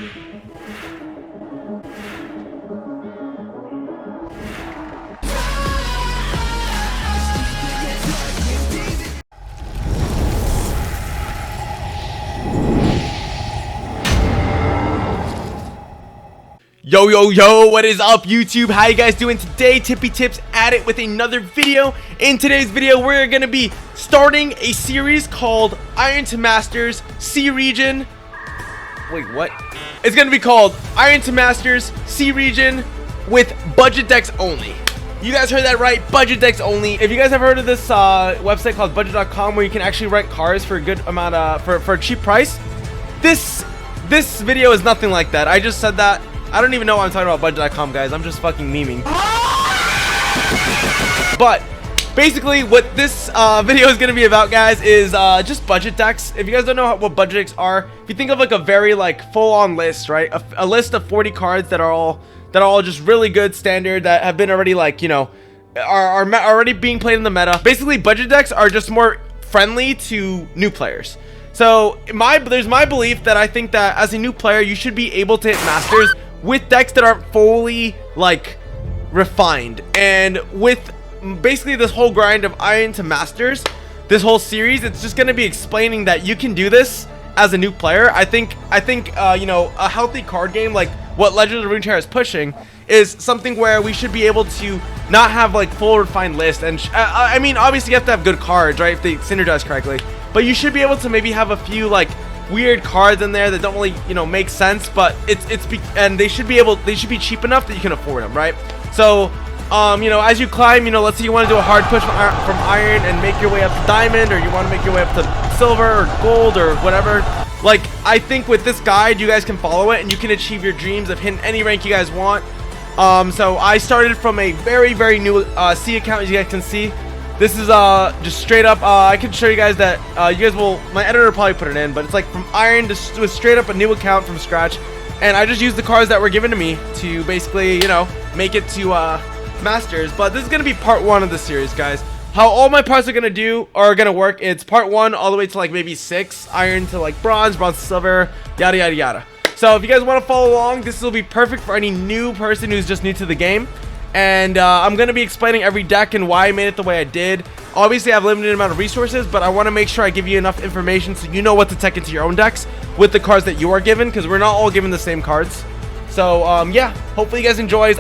Yo, what is up, YouTube? How you guys doing today? Tippy Tips at it with another video. In today's video, we're gonna be starting a series called Iron to Masters C Region. Wait, what? It's gonna be called Iron to Masters C Region with budget decks only. You guys heard that right, budget decks only. If you guys have heard of this website called budget.com, where you can actually rent cars for a good amount for a cheap price, this video is nothing like that. I just said that. I don't even know why I'm talking about budget.com, guys. I'm just fucking memeing. But basically what this video is going to be about, guys, is just budget decks. If you guys don't know what budget decks are, if you think of like a very like full-on list, right? A list of 40 cards that are all just really good standard, that have been already, like, you know, are already being played in the meta. Basically, budget decks are just more friendly to new players. So there's my belief that I think that as a new player, you should be able to hit masters with decks that are fully like refined. And with basically this whole grind of Iron to Masters, this whole series, it's just going to be explaining that you can do this as a new player. I think you know, a healthy card game like what Legends of Runeterra is pushing is something where we should be able to not have like full refined list. And I mean, obviously you have to have good cards, right, if they synergize correctly, but you should be able to maybe have a few like weird cards in there that don't really, you know, make sense, but and they should be cheap enough that you can afford them, right? So you know, as you climb, you know, let's say you want to do a hard push from iron and make your way up to diamond, or you want to make your way up to silver or gold or whatever. Like, I think with this guide, you guys can follow it and you can achieve your dreams of hitting any rank you guys want. So I started from a very new C account, as you guys can see. This is just straight up, I can show you guys that you guys will, my editor will probably put it in, but it's like from iron to straight up a new account from scratch. And I just used the cards that were given to me to basically, you know, make it to masters. But this is going to be part 1 of the series, guys. How all my parts are going to work, it's part 1 all the way to like maybe 6, iron to like bronze to silver, yada yada yada. So if you guys want to follow along, this will be perfect for any new person who's just new to the game. And I'm going to be explaining every deck and why I made it the way I did. Obviously, I have a limited amount of resources, but I want to make sure I give you enough information so you know what to tech into your own decks with the cards that you are given, because we're not all given the same cards. So, yeah, hopefully you guys enjoy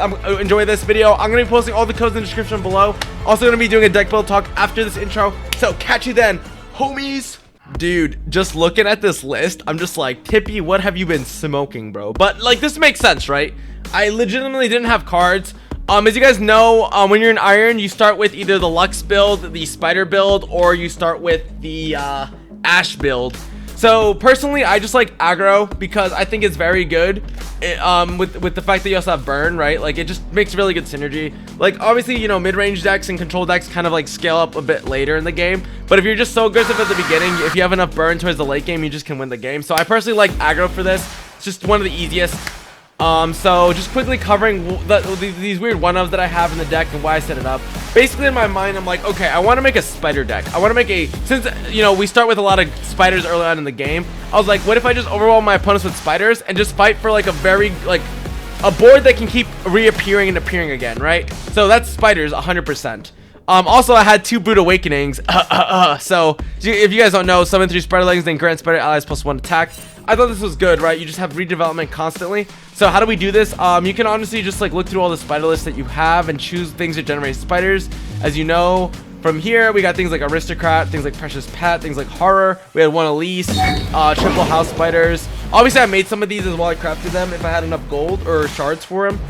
this video. I'm going to be posting all the codes in the description below. Also going to be doing a deck build talk after this intro. So, catch you then, homies. Dude, just looking at this list, I'm just like, Tippy, what have you been smoking, bro? But, like, this makes sense, right? I legitimately didn't have cards. As you guys know, when you're in iron, you start with either the Lux build, the Spider build, or you start with the Ash build. So personally, I just like aggro because I think it's very good. With the fact that you also have burn, right? Like, it just makes really good synergy. Like, obviously, you know, mid-range decks and control decks kind of like scale up a bit later in the game. But if you're just so aggressive at the beginning, if you have enough burn towards the late game, you just can win the game. So I personally like aggro for this. It's just one of the easiest. So just quickly covering these weird one-ofs that I have in the deck and why I set it up. Basically, in my mind, I'm like, okay, I want to make a spider deck. I want to make since, you know, we start with a lot of spiders early on in the game, I was like, what if I just overwhelm my opponents with spiders and just fight for like a very, like, a board that can keep reappearing and appearing again, right? So that's spiders 100%. Also, I had 2 Brood Awakenings. So if you guys don't know, summon 3 Spider Legs, then grant Spider Allies +1 attack. I thought this was good, right? You just have redevelopment constantly. So how do we do this? You can honestly just like look through all the spider lists that you have and choose things that generate spiders. As you know, from here we got things like Aristocrat, things like Precious Pet, things like Horror. We had 1 Elise, Triple House Spiders. Obviously, I made some of these as well. I crafted them if I had enough gold or shards for them.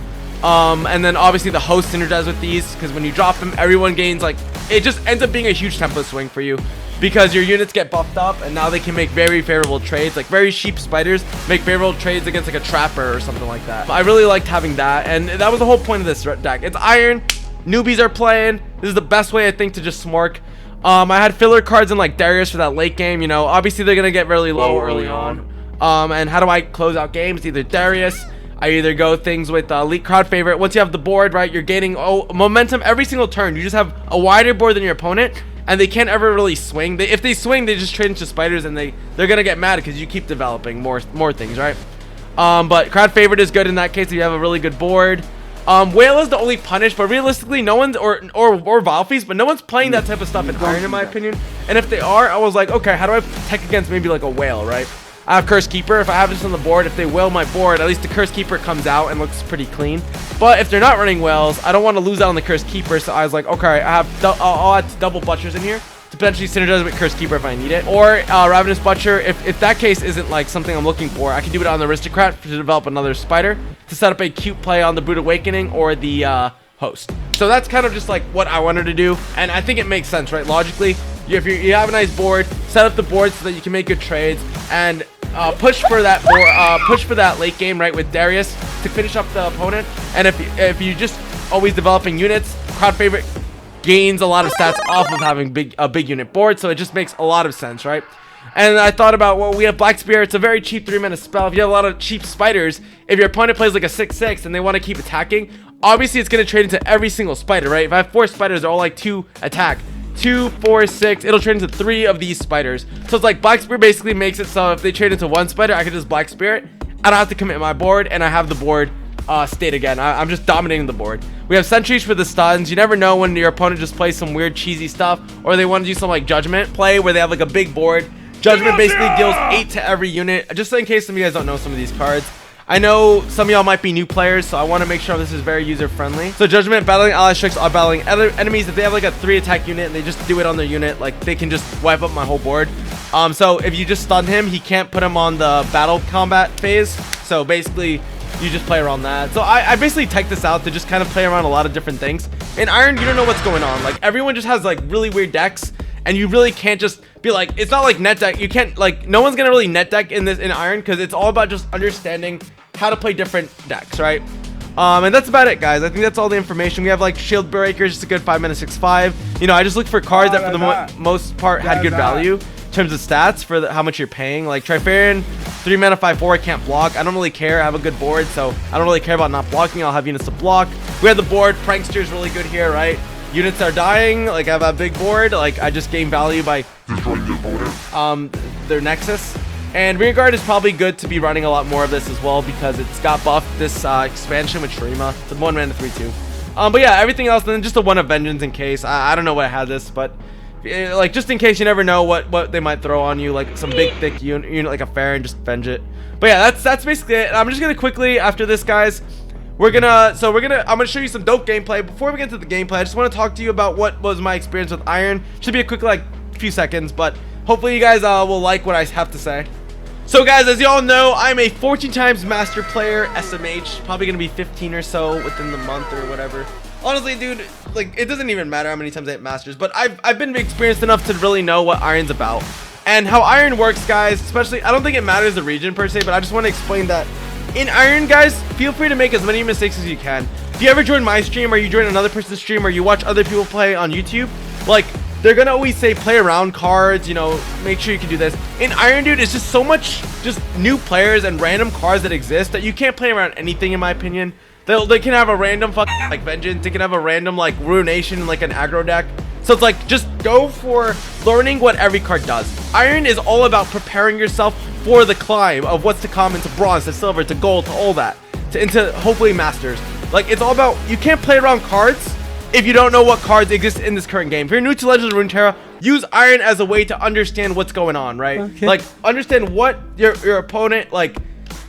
And then obviously the host synergize with these, because when you drop them, everyone gains, like, it just ends up being a huge tempo swing for you, because your units get buffed up and now they can make very favorable trades. Like, very cheap spiders make favorable trades against like a trapper or something like that. I really liked having that, and that was the whole point of this deck. It's iron, newbies are playing. This is the best way, I think, to just smork. I had filler cards in like Darius for that late game. You know, obviously they're gonna get really low early on. And how do I close out games? Either Darius, I either go things with elite crowd favorite. Once you have the board, right, you're gaining momentum every single turn. You just have a wider board than your opponent, and they can't ever really swing. If they swing, they just trade into spiders, and they're gonna get mad because you keep developing more things, right? But crowd favorite is good in that case if you have a really good board. Whale is the only punish, but realistically no one's or Valfies, but no one's playing that type of stuff in Iron in my opinion. And if they are, I was like, okay, how do I protect against maybe like a whale, right? I have Curse Keeper. If I have this on the board, if they whale my board, at least the Curse Keeper comes out and looks pretty clean. But if they're not running whales, I don't want to lose out on the Curse Keeper, so I was like, okay, I'll add double Butchers in here to potentially synergize with Curse Keeper if I need it. Or Ravenous Butcher, if that case isn't like something I'm looking for, I can do it on the Aristocrat to develop another Spider to set up a cute play on the Brute Awakening or the Host. So that's kind of just like what I wanted to do, and I think it makes sense, right? Logically, if you have a nice board, set up the board so that you can make good trades and push for that late game, right, with Darius to finish up the opponent. And if you just always developing units, crowd favorite gains a lot of stats off of having a big unit board, so it just makes a lot of sense, right? And I thought about, well, we have Black Spear. It's a very cheap 3-mana spell. If you have a lot of cheap spiders, if your opponent plays like a 6/6 and they want to keep attacking, obviously it's going to trade into every single spider, right? If I have 4 spiders, they're all like 2 attack. 2, 4, 6, it'll trade into 3 of these spiders. So it's like Black Spear basically makes it so if they trade into 1 spider, I can just Black Spear it. I don't have to commit my board, and I have the board state again. I'm just dominating the board. We have Sentries for the stuns. You never know when your opponent just plays some weird cheesy stuff, or they want to do some like Judgment play where they have like a big board. Judgment basically deals 8 to every unit. Just in case some of you guys don't know some of these cards, I know some of y'all might be new players, so I want to make sure this is very user friendly. So Judgment, battling ally strikes, or battling other enemies. If they have like a 3 attack unit and they just do it on their unit, like they can just wipe up my whole board. So if you just stun him, he can't put him on the battle combat phase. So basically you just play around that. So I basically typed this out to just kind of play around a lot of different things. In Iron, you don't know what's going on. Like everyone just has like really weird decks, and you really can't just be like, it's not like net deck. You can't, like, no one's gonna really net deck in Iron, because it's all about just understanding how to play different decks, right? And that's about it, guys. I think that's all the information. We have like Shield Breakers, just a good 5-mana 6/5. You know, I just looked for cards that for the most part had good value in terms of stats for how much you're paying. Like Trifarian, 3-mana 5/4, I can't block. I don't really care. I have a good board, so I don't really care about not blocking. I'll have units to block. We have the board. Prankster is really good here, right? Units are dying. Like I have a big board. Like I just gain value by their Nexus. And Rearguard is probably good to be running a lot more of this as well, because it's got buffed this expansion with Shurima. It's a 1-mana 3/2. But yeah, everything else, then just a 1 of Vengeance in case. I don't know why I had this, but like just in case, you never know what they might throw on you, like some big thick unit like a Farron, just venge it. But yeah, that's basically it. I'm just gonna quickly, after this, guys, I'm gonna show you some dope gameplay. Before we get to the gameplay, I just want to talk to you about what was my experience with Iron. Should be a quick like few seconds, but hopefully you guys will like what I have to say. So guys, as you all know, I'm a 14 times master player, SMH, probably gonna be 15 or so within the month or whatever. Honestly, dude, like it doesn't even matter how many times I hit masters, but I've been experienced enough to really know what Iron's about. And how Iron works, guys, especially, I don't think it matters the region per se, but I just want to explain that in Iron, guys, feel free to make as many mistakes as you can. If you ever join my stream, or you join another person's stream, or you watch other people play on YouTube, like, they're gonna always say play around cards, you know, make sure you can do this. In Iron, dude, it's just so much just new players and random cards that exist that you can't play around anything, in my opinion. They can have a random fucking like Vengeance, they can have a random like Ruination, like an aggro deck. So it's like, just go for learning what every card does. Iron is all about preparing yourself for the climb of what's to come into bronze, to silver, to gold, to all that, into hopefully masters. Like, it's all about, you can't play around cards if you don't know what cards exist in this current game. If you're new to Legends of Runeterra, use Iron as a way to understand what's going on, right? Okay. Like, understand what your opponent like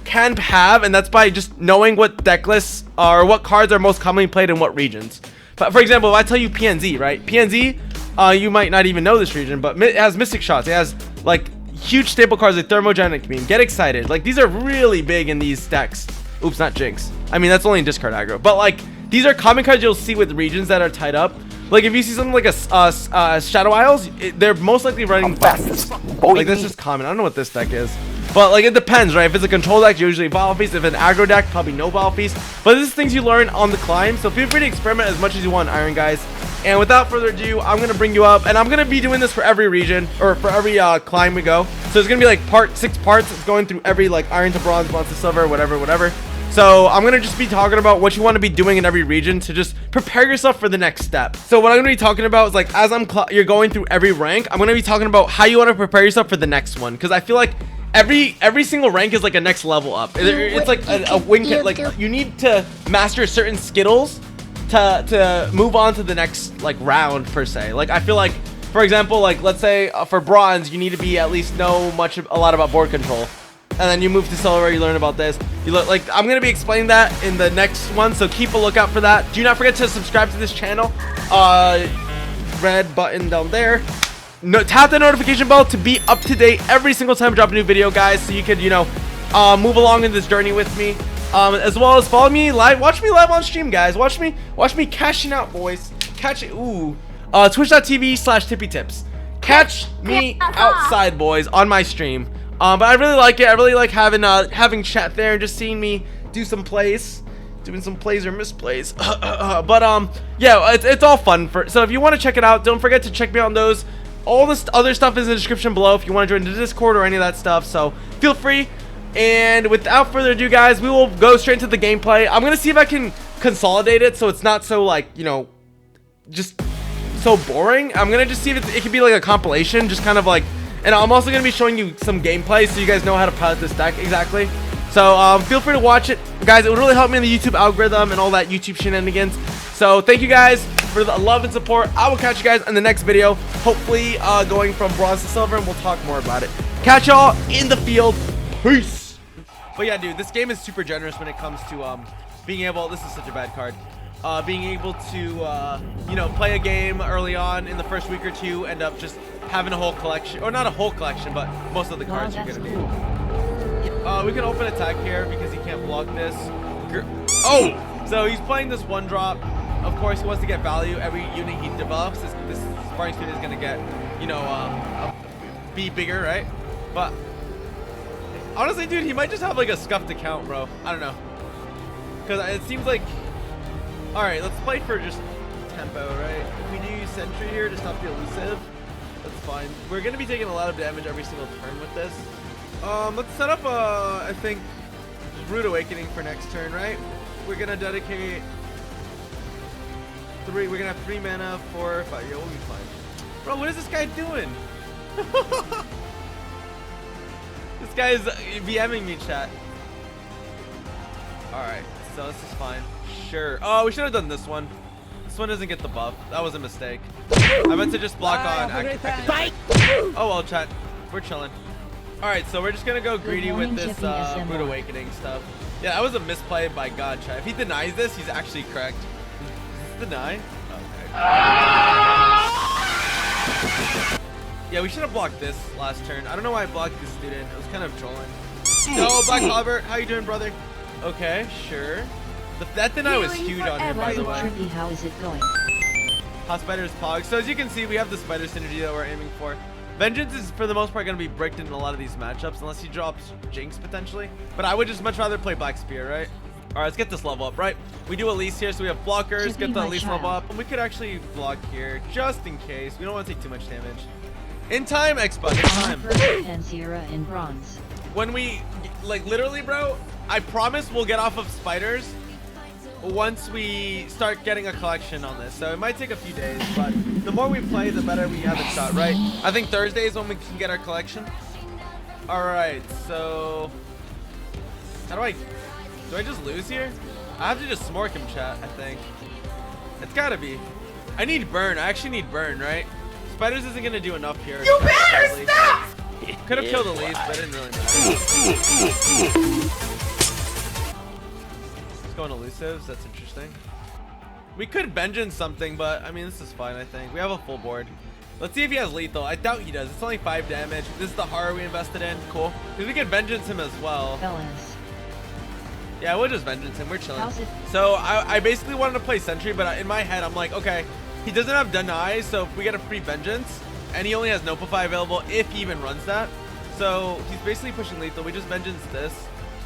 can have, and that's by just knowing what deck lists or what cards are most commonly played in what regions. But for example, if I tell you PNZ, right? PNZ, you might not even know this region, but it has Mystic Shots. It has like huge staple cards like Thermogenic Beam. Get excited. Like, these are really big in these decks. Oops, not Jinx. I mean, that's only in discard aggro. But like, these are common cards you'll see with regions that are tied up. Like, if you see something like a Shadow Isles, they're most likely running fast. Like, that's just common. I don't know what this deck is, but like, it depends, right? If it's a control deck, usually Valfies. If it's an aggro deck, probably no Valfies. But this is things you learn on the climb, so feel free to experiment as much as you want in Iron, guys. And without further ado, I'm gonna bring you up, and I'm gonna be doing this for every region, or for every climb we go. So it's gonna be like 6 parts. It's going through every like Iron to Bronze, Bronze to Silver, whatever. So I'm gonna just be talking about what you want to be doing in every region to just prepare yourself for the next step. So what I'm gonna be talking about is like, as you're going through every rank, I'm gonna be talking about how you want to prepare yourself for the next one, because I feel like every single rank is like a next level up. It's like a win. Like you need to master certain skittles to move on to the next like round per se. Like I feel like, for example, like let's say for bronze, you need to be at least know a lot about board control, and then you move to silver, you learn about this. You look like I'm gonna be explaining that in the next one, so keep a lookout for that. Do not forget to subscribe to this channel. Red button down there. Tap the notification bell to be up to date every single time I drop a new video, guys, so you could, you know, move along in this journey with me, as well as follow me live, watch me live on stream, guys. Watch me cashing out, boys. Catch it. Twitch.tv/tippytips. Catch me outside, boys, on my stream. But I really like it. I really like having chat there and just seeing me do some plays, doing some plays or misplays. But yeah, it's all fun. So if you want to check it out, don't forget to check me out on those. All this other stuff is in the description below if you want to join the Discord or any of that stuff. So feel free. And without further ado, guys, we will go straight into the gameplay. I'm gonna see if I can consolidate it so it's not so like, you know, just so boring. I'm gonna just see if it can be like a compilation, just kind of like. And I'm also going to be showing you some gameplay so you guys know how to pilot this deck exactly. So feel free to watch it. Guys, it would really help me in the YouTube algorithm and all that YouTube shenanigans. So thank you guys for the love and support. I will catch you guys in the next video. Hopefully going from bronze to silver, and we'll talk more about it. Catch y'all in the field. Peace. But yeah, dude, this game is super generous when it comes to being able. This is such a bad card. Being able to, you know, play a game early on in the first week or two, end up just having a whole collection, or not a whole collection, but most of the cards you're gonna need. We can open attack here because he can't block this. Oh, so he's playing this one drop. Of course, he wants to get value. Every unit he develops, this sparring speed is gonna get, you know, be bigger, right? But honestly, dude, he might just have like a scuffed account, bro. I don't know, because it seems like. All right, let's play for just tempo, right? If we do sentry here to stop the elusive, that's fine. We're gonna be taking a lot of damage every single turn with this. Let's set up I think Rude Awakening for next turn, right? We're gonna dedicate 3. We're gonna have 3 mana, 4, 5. Yeah, we'll be fine. Bro, what is this guy doing? This guy's VMing me, chat. All right, so this is fine. Sure. Oh, we should have done this one. This one doesn't get the buff. That was a mistake. I meant to just block on. Oh well, chat. We're chilling. All right, so we're just gonna go greedy with this Rude Awakening stuff. Yeah, that was a misplay by God, chat. If he denies this, he's actually correct. Is this deny? Okay. Yeah, we should have blocked this last turn. I don't know why I blocked this student. It was kind of trolling. No, Black Albert, how you doing, brother? Okay, sure. That deny was huge on him, by the way. How is it going? Hot Spider's Pog. So as you can see, we have the Spider synergy that we're aiming for. Vengeance is, for the most part, going to be bricked in a lot of these matchups, unless he drops Jinx, potentially. But I would just much rather play Black Spear, right? All right, let's get this level up, right? We do Elise here, so we have blockers. Get the Elise level up. We could actually block here, just in case. We don't want to take too much damage. In time, X-Bug, in time. And Sierra in bronze. When we, like, literally, bro, I promise we'll get off of spiders once we start getting a collection on this. So it might take a few days, but the more we play, the better we have a shot, right? I think Thursday is when we can get our collection. All right, so how do I just lose here? I have to just smork him, chat, I think. It's gotta be. I need burn. I actually need burn, right? Spiders isn't gonna do enough here. You better stop! Could have killed Elise, but it didn't really matter. Going elusives, that's interesting. We could vengeance something, but I mean, this is fine. I think we have a full board. Let's see if he has lethal. I doubt he does. It's only 5 damage. This is the horror we invested in. Cool, because we could vengeance him as well. Yeah, we'll just vengeance him. We're chilling. So I basically wanted to play sentry, but in my head I'm like, okay, he doesn't have deny, so if we get a free vengeance, and he only has Nopify available if he even runs that, so he's basically pushing lethal. We just vengeance this.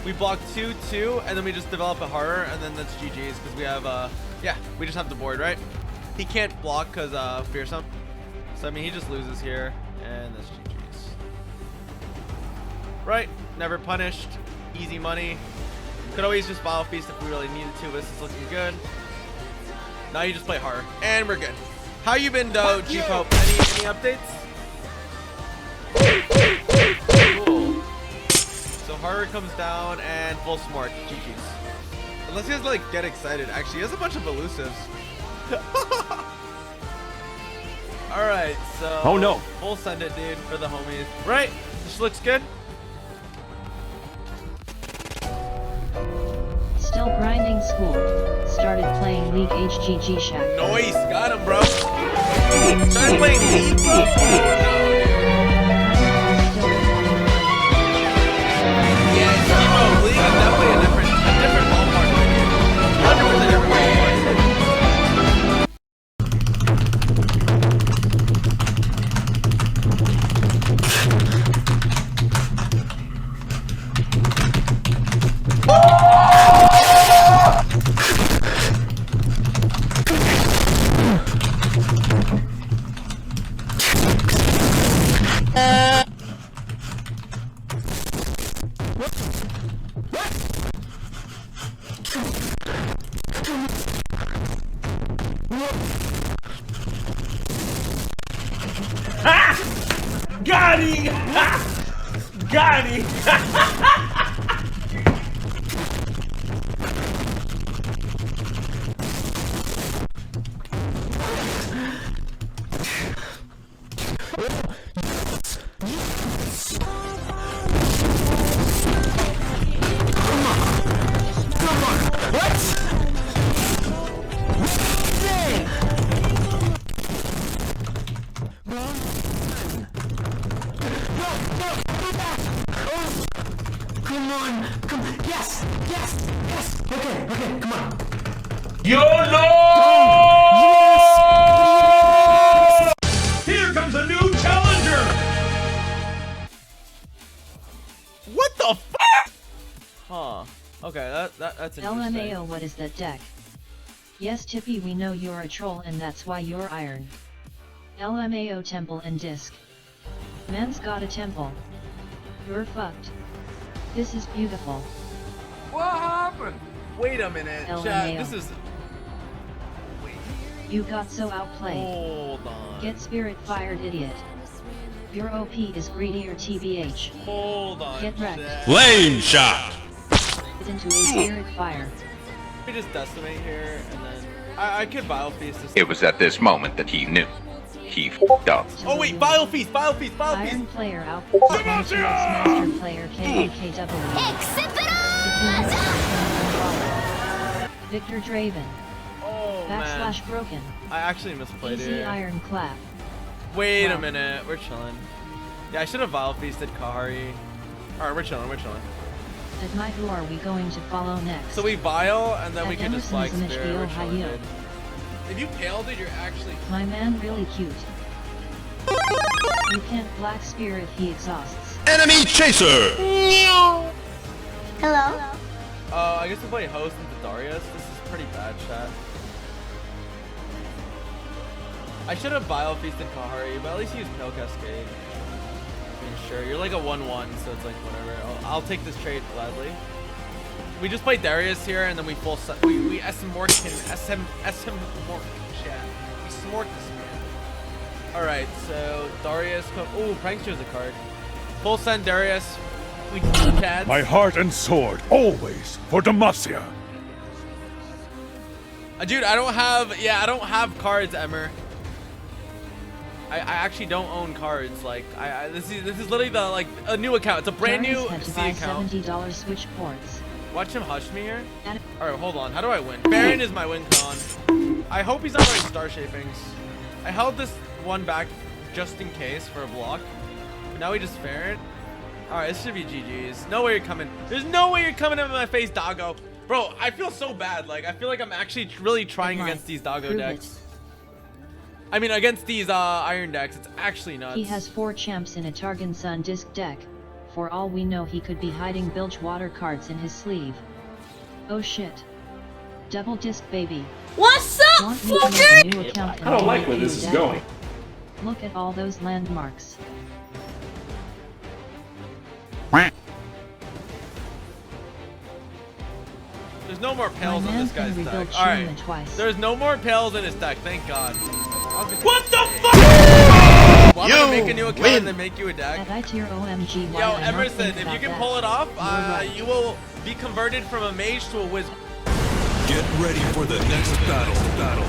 We block 2/2, and then we just develop a horror, and then that's GG's because we have yeah, we just have the board, right? He can't block because fearsome. So I mean, he just loses here, and that's GG's. Right? Never punished. Easy money. Could always just Bile Feast if we really needed to. This is looking good. Now you just play horror, and we're good. How you been, though, G-Pope? Any updates? Cool. Carter comes down and full smork. GG's. Unless you guys like get excited. Actually, he has a bunch of elusives. Alright, so Oh no. Full send it, dude, for the homies. Right? This looks good. Still grinding school. Started playing League HGG Shack. Nice, got him, bro. Started playing League, bro. Oh, no, dude. Yeah, bro, League is definitely a different ballpark, dude. 100% different ballpark. Got him! Got him! Come on, come on, yes, yes, yes. Okay, come on. YOLO! Here comes a new challenger! What the fuck? Huh. Okay, that's interesting. LMAO, what is that deck? Yes, Tippy, we know you're a troll and that's why you're iron. LMAO, temple and disc. Man's got a temple. You're fucked. This is beautiful. What happened? Wait a minute, chat. LMAO. This is. You got so outplayed. Hold on. Get spirit fired, idiot. Your OP is greedier, TBH. Hold on. Get wrecked. chat. Lane shot. Get into a spirit fire. Let me just decimate here, and then I could Vile Feast this. It was at this moment that he knew. He f***ed up. Oh wait, Vile Feast, Vile Feast, Vile Feast. Iron player output master player KKW. Victor Draven. Oh man. / broken. I actually misplayed Easy here. iron clap. Wait a Wow. minute, we're chilling. Yeah, I should have Vile Feasted Kahari. Alright, we're chilling, we're chilling. At my who are we going to follow next? So we Vile, and then we At can just like Emerson's Spirit. We're Image chilling, Bio dude. If you paled it, you're actually. My man really cute. You can't black spirit, he exhausts. Enemy chaser. Hello? I guess we play host into Darius. This is pretty bad, chat. I should have Vile Feasted Kahari, but at least use Pale Cascade. I mean, sure, you're like a 1-1, so it's like whatever. I'll take this trade gladly. We just play Darius here, and then we full set. We SM Mork Mork, chat. We smork this man. Alright, so Darius. Oh, Prankster's a card. Full send Darius. We Chads. My heart and sword, always for Demacia. Dude, I don't have cards, Emmer. I actually don't own cards. Like, this is literally the like a new account. It's a brand new Had to C buy account. $70 Switch ports. Watch him hush me here. And Alright, hold on. How do I win? Baron is my win con. I hope he's not running Star Shapings. I held this one back just in case for a block. But now we just Farron. Alright, this should be GG's. No way you're coming. There's no way you're coming in my face, doggo. Bro, I feel so bad. Like, I feel like I'm actually really trying Good against these doggo Prove decks. I mean, against these iron decks. It's actually nuts. he has 4 champs in a Targon Sun disc deck. For all we know, he could be hiding Bilgewater cards in his sleeve. Oh shit. Double disc baby. What's up, Want me to make a new account I don't and like make where a this new is deck? going. Look at all those landmarks. There's no more My pals in man this can guy's rebuild deck. Alright. Shuma twice. There's no more pals in his deck, thank God. What the fuck? Well, I'm gonna make a new account and then make you a deck. At I tier OMG. Yo, Emerson, if you can pull it off, you will be converted from a mage to a wizard. Get ready for the next battle.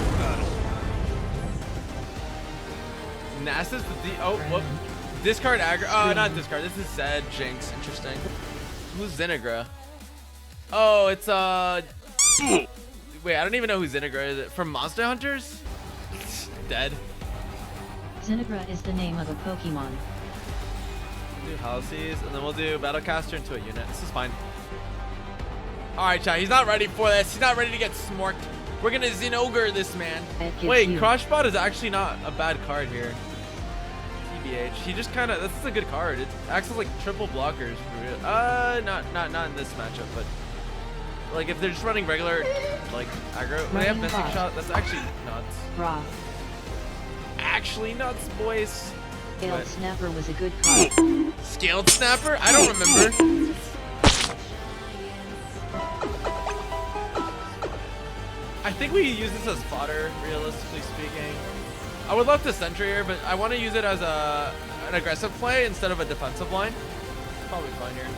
Nasus, whoop. Discard aggro. Oh, not discard. This is Zed Jinx. Interesting. Who's Zinnigra? Oh, it's wait, I don't even know who Zinnigra is. From Monster Hunters? Dead. Zinnigra is the name of a Pokemon. We'll do Halcy's, and then we'll do Battlecaster into a unit. This is fine. Alright, chat. He's not ready for this. He's not ready to get smorked. We're gonna Zinogre this man. Wait, Crushbot is actually not a bad card here. TBH. He just kind of, this is a good card. It acts as like triple blockers. Not in this matchup, but like if they're just running regular like aggro, they have missing shot. That's actually nuts. Raw. Actually nuts, boys. Scaled Snapper was a good card. Scaled Snapper? I don't remember. I think we use this as fodder, realistically speaking. I would love to Sentry here, but I want to use it as an aggressive play instead of a defensive line. It's probably fine here.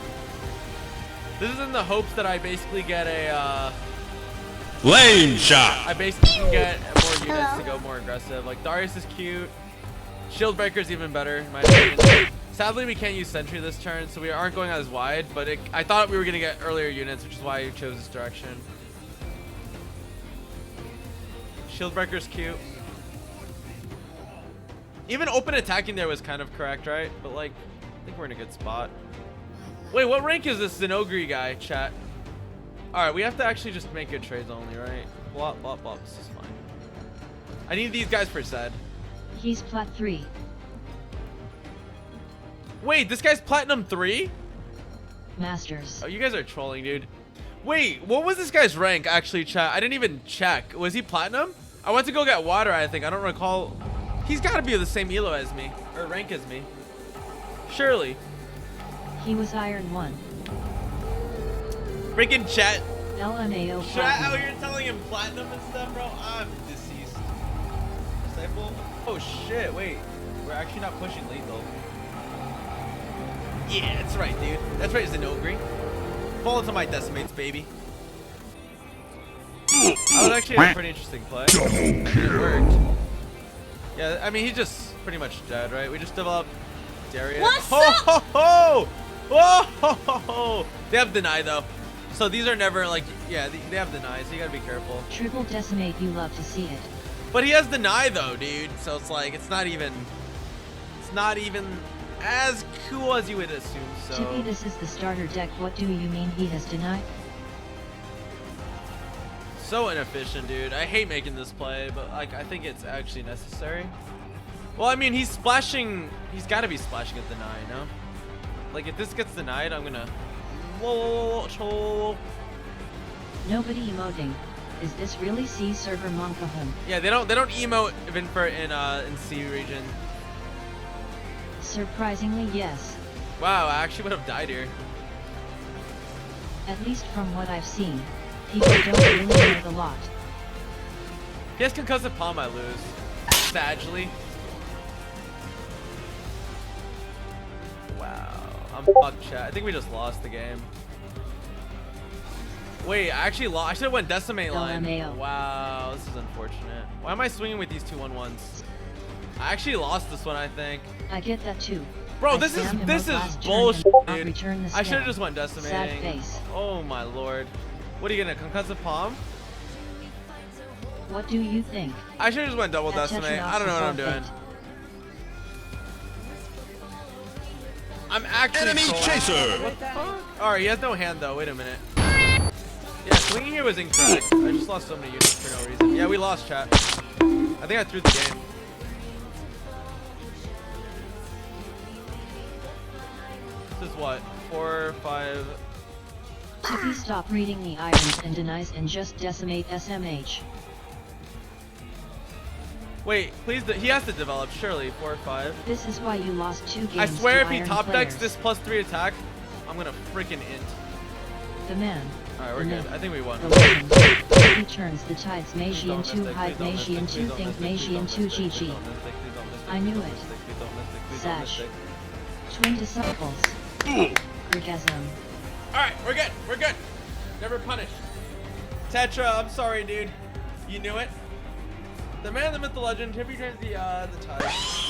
This is in the hopes that I basically get a Lane shot. I basically can get more units to go more aggressive. Like Darius is cute. Shieldbreaker's even better, in my opinion. Sadly, we can't use Sentry this turn, so we aren't going as wide, but I thought we were gonna get earlier units, which is why I chose this direction. Shieldbreaker's cute. Even open attacking there was kind of correct, right? But like, I think we're in a good spot. Wait, what rank is this Zinogre guy, chat? Alright, we have to actually just make good trades only, right? Blop, blop, blop. This is fine. I need these guys for Zed. He's Plat 3. Wait, this guy's Platinum 3? Masters. Oh, you guys are trolling, dude. Wait, what was this guy's rank, actually, chat? I didn't even check. Was he Platinum? I went to go get water, I think. I don't recall. He's got to be the same elo as me. Or rank as me. Surely. He was Iron 1. Freaking chat. LMAO Chat Platinum. out here telling him Platinum and stuff, bro. I'm deceased. Disciple? Oh, shit. Wait. We're actually not pushing lethal. Yeah, that's right, dude. That's right, Zinogre. Fall into my decimates, baby. That was actually a pretty interesting play. It worked. Yeah, I mean, he's just pretty much dead, right? We just developed Darius. What's ho, ho, ho! Whoa, ho, ho, ho! They have deny, though. So these are never, like, yeah, they have deny, so you gotta be careful. Triple decimate, you love to see it. But he has deny, though, dude. So it's like, it's not even as cool as you would assume, so. Tippy, this is the starter deck. What do you mean he has denied? So inefficient, dude. I hate making this play, but like I think it's actually necessary. Well, I mean, he's splashing. He's got to be splashing at deny, no? Like if this gets denied, I'm gonna. Whoa. Nobody emoting. Is this really C server Monkahome? Yeah, they don't emote even for in C region. Surprisingly, yes. Wow, I actually would have died here. At least from what I've seen. People don't really know the lot. If he has concussive palm, I lose. Sagely. Wow. I'm fucked, chat. I think we just lost the game. Wait, I actually lost. I should have went decimate line. LMAO. Wow, this is unfortunate. Why am I swinging with these 2-1-1s? I actually lost this one, I think. I get that too. Bro, I this is spammed him last turn bullshit, and I'll dude. return the I should have spam. just went decimating. Sad face. Oh my lord. What are you gonna concussive palm? What do you think? I should have just went double That decimate. Tetradox I don't know what I'm is doing. all I'm actually Enemy trolling. chaser. What the fuck? Alright, he has no hand though. Wait a minute. Yeah, swinging here was incorrect. I just lost so many units for no reason. Yeah, we lost, chat. I think I threw the game. This is what? 4, 5. Tippy, stop reading the irons and denies and just decimate SMH. Wait, please. He has to develop, surely. 4, 5. This is why you lost 2 games. I swear to if he iron top decks players. this +3 attack, I'm gonna freaking int. The man. Alright, we're the good. myth, I think we won. The legend. Tippy turns the tides. Magian Please don't 2 miss it, Hive please don't miss Magian it, 2 please don't Think miss it, please Magian don't 2 miss it, please GG. don't miss it, please don't miss it, I knew please it. don't miss it, please don't miss Sash. Twin disciples. Orgasm. Alright, we're good. We're good. Never punished. Tetra, I'm sorry, dude. You knew it. The man, the myth, the legend. Tippy turns the tide.